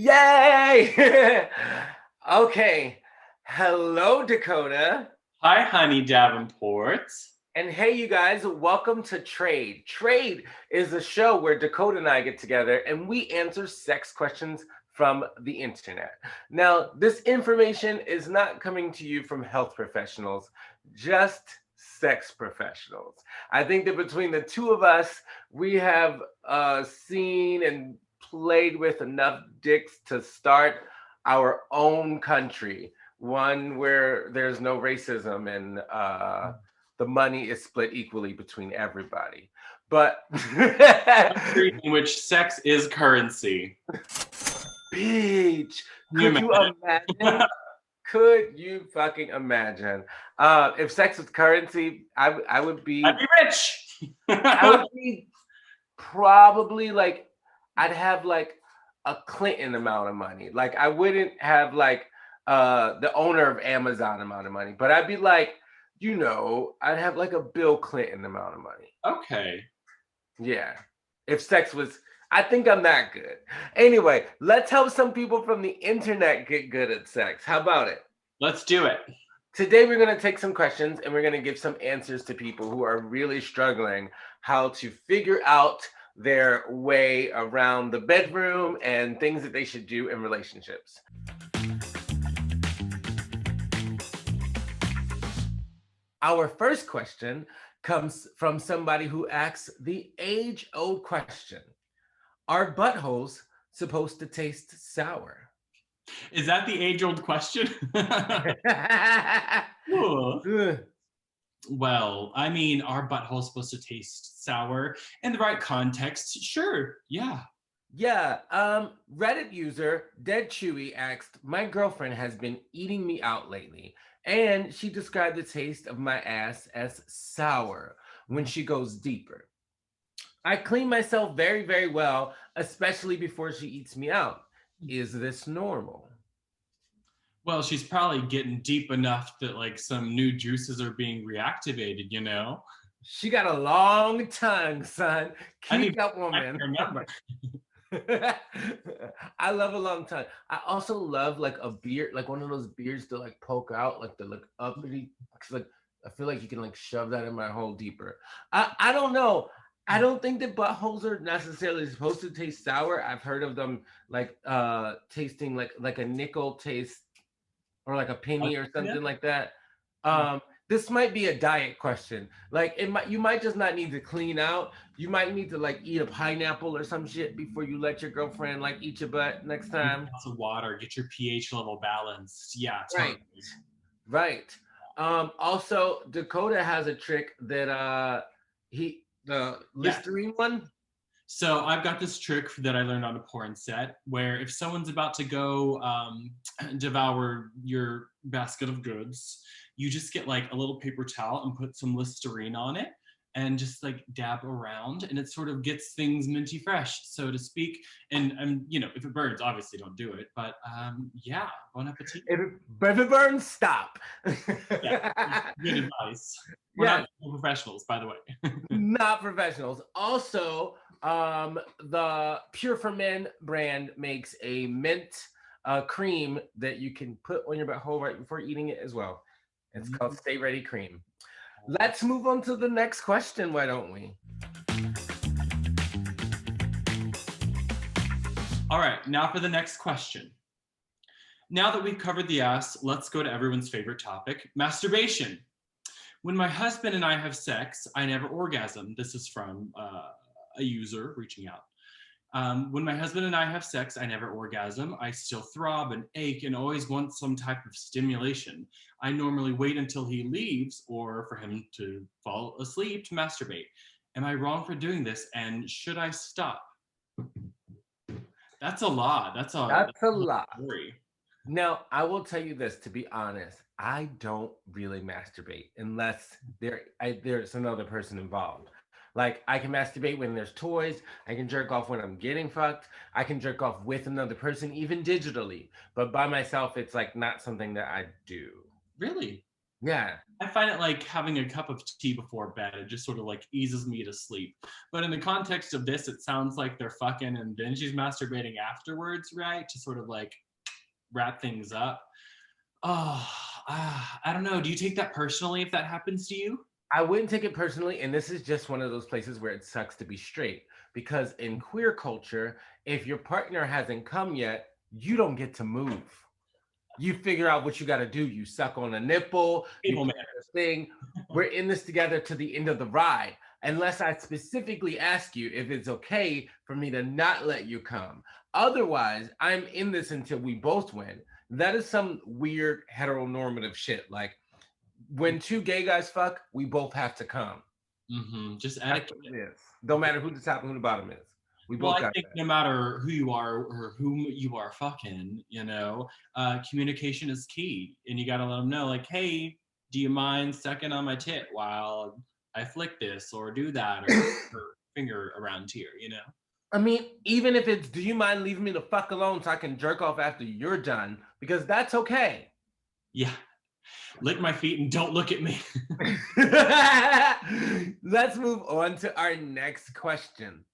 Yay! Okay. Hello, Dakota. Hi, honey Davenport. And hey, you guys, welcome to Trade. Trade is a show where Dakota and I get together and we answer sex questions from the internet. Now, this information is not coming to you from health professionals, just sex professionals. I think that between the two of us, we have seen and played with enough dicks to start our own country, one where there's no racism and the money is split equally between everybody. But In which sex is currency. Beach, could you imagine? Could you fucking imagine? If sex was currency, I would be. I'd be rich. I would be probably like I'd have like a Clinton amount of money. Like I wouldn't have like the owner of Amazon amount of money, but I'd be like, I'd have like a Bill Clinton amount of money. Okay. Yeah. If sex was, I think I'm that good. Anyway, let's help some people from the internet get good at sex. How about it? Let's do it. Today, we're going to take some questions and we're going to give some answers to people who are really struggling how to figure out their way around the bedroom and things that they should do in relationships. Our first question comes from somebody who asks the age-old question: are buttholes supposed to taste sour? Is that the age-old question? Well, I mean, are buttholes supposed to taste sour in the right context? Sure, yeah. Yeah, Reddit user Dead Chewy asked, my girlfriend has been eating me out lately, and she described the taste of my ass as sour when she goes deeper. I clean myself very, very well, especially before she eats me out. Is this normal? Well, she's probably getting deep enough that like some new juices are being reactivated, you know? She got a long tongue, son. Keep that I woman. remember. I love a long tongue. I also love like a beard, like one of those beards to like poke out, like the like uppity. Like I feel like you can like shove that in my hole deeper. I don't know. I don't think that buttholes are necessarily supposed to taste sour. I've heard of them like tasting like a nickel taste or like a penny or something like that. This might be a diet question. Like you might just not need to clean out. You might need to like eat a pineapple or some shit before you let your girlfriend like eat your butt next time. Lots of water, get your pH level balanced. Yeah, totally. Right. Also, Dakota has a trick that the Listerine one. So I've got this trick that I learned on a porn set where if someone's about to go devour your basket of goods, you just get like a little paper towel and put some Listerine on it and just like dab around, and it sort of gets things minty fresh, so to speak. And if it burns, obviously don't do it. But yeah, bon appetit. If it burns, stop. Yeah, good advice. We're not professionals, by the way. Not professionals. Also, the Pure for Men brand makes a mint cream that you can put on your butthole right before eating it as well. It's called Stay Ready Cream. Let's move on to the next question, why don't we? All right, now for the next question. Now that we've covered the ass, let's go to everyone's favorite topic, masturbation. When my husband and I have sex, I never orgasm. This is from a user reaching out. When my husband and I have sex, I never orgasm. I still throb and ache and always want some type of stimulation. I normally wait until he leaves or for him to fall asleep to masturbate. Am I wrong for doing this, and should I stop? That's a lot. That's a lot. Story. Now, I will tell you this, to be honest, I don't really masturbate unless there's another person involved. Like, I can masturbate when there's toys. I can jerk off when I'm getting fucked. I can jerk off with another person, even digitally. But by myself, it's like not something that I do. Really? Yeah. I find it like having a cup of tea before bed. It just sort of like eases me to sleep. But in the context of this, it sounds like they're fucking and then she's masturbating afterwards, right? To sort of like wrap things up. Oh, I don't know. Do you take that personally if that happens to you? I wouldn't take it personally, and this is just one of those places where it sucks to be straight. Because in queer culture, if your partner hasn't come yet, you don't get to move. You figure out what you got to do. You suck on a nipple, you People do man. this thing. We're in this together to the end of the ride, unless I specifically ask you if it's okay for me to not let you come. Otherwise, I'm in this until we both win. That is some weird heteronormative shit. Like when two gay guys fuck, we both have to come. Just That's etiquette. what it is. Don't matter who the top and who the bottom is. We Well, both I got think that. no matter who you are or whom you are fucking, communication is key. And you got to let them know, like, hey, do you mind sucking on my tit while I flick this or do that or her finger around here, I mean, even if it's, do you mind leaving me the fuck alone so I can jerk off after you're done? Because that's okay. Yeah. Lick my feet and don't look at me. Let's move on to our next question.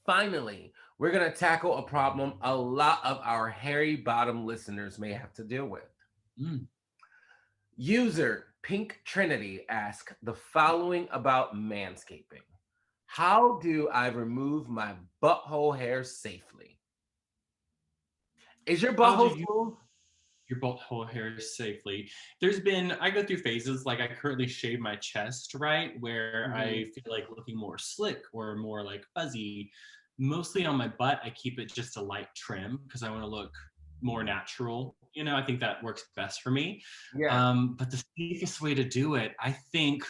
Finally, we're going to tackle a problem a lot of our hairy bottom listeners may have to deal with. User Pink Trinity asks the following about manscaping. How do I remove my butthole hair safely? Is your butthole smooth? Your butthole hair safely. I go through phases, like I currently shave my chest, right? Where I feel like looking more slick or more like fuzzy. Mostly on my butt, I keep it just a light trim because I want to look more natural. I think that works best for me. Yeah. But the safest way to do it, I think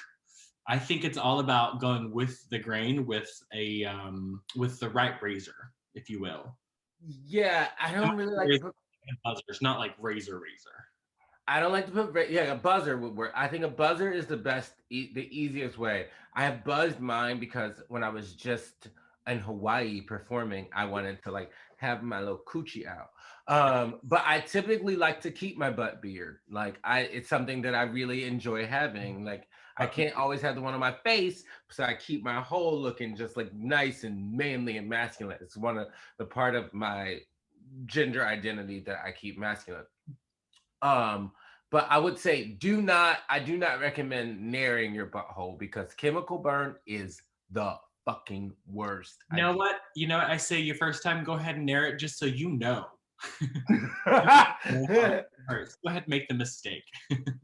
it's all about going with the grain with with the right razor, if you will. Yeah, I don't really like to put Buzzers, not like razor. I don't like to put yeah, a buzzer would work. I think a buzzer is the best, the easiest way. I have buzzed mine because when I was just in Hawaii performing, I wanted to like have my little coochie out. But I typically like to keep my butt beard. Like it's something that I really enjoy having. Like I can't always have the one on my face, so I keep my whole looking just like nice and manly and masculine. It's one of the part of my gender identity that I keep masculine. But I would say I do not recommend naring your butthole because chemical burn is the fucking worst. You know what? I say your first time, go ahead and narrate just so you know. Go ahead and make the mistake.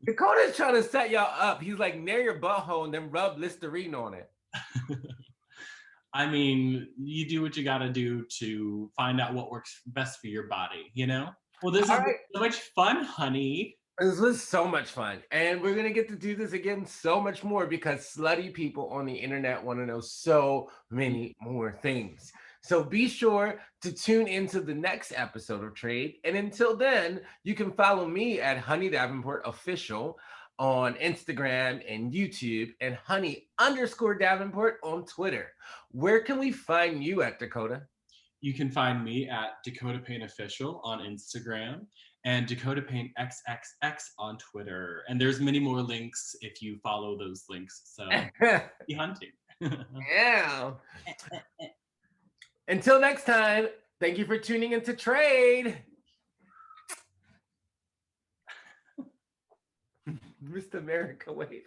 Dakota's trying to set y'all up. He's like, nair your butthole and then rub Listerine on it. I mean, you do what you got to do to find out what works best for your body, Well, this is so much fun, honey. This was so much fun. And we're going to get to do this again so much more because slutty people on the internet want to know so many more things. So be sure to tune into the next episode of Trade. And until then, you can follow me at Honey Davenport Official on Instagram and YouTube and honey_Davenport on Twitter. Where can we find you at, Dakota? You can find me at Dakota Payne Official on Instagram and Dakota Payne XXX on Twitter. And there's many more links if you follow those links. So be hunting. Yeah. Until next time, thank you for tuning into Trade. Mr. America wave.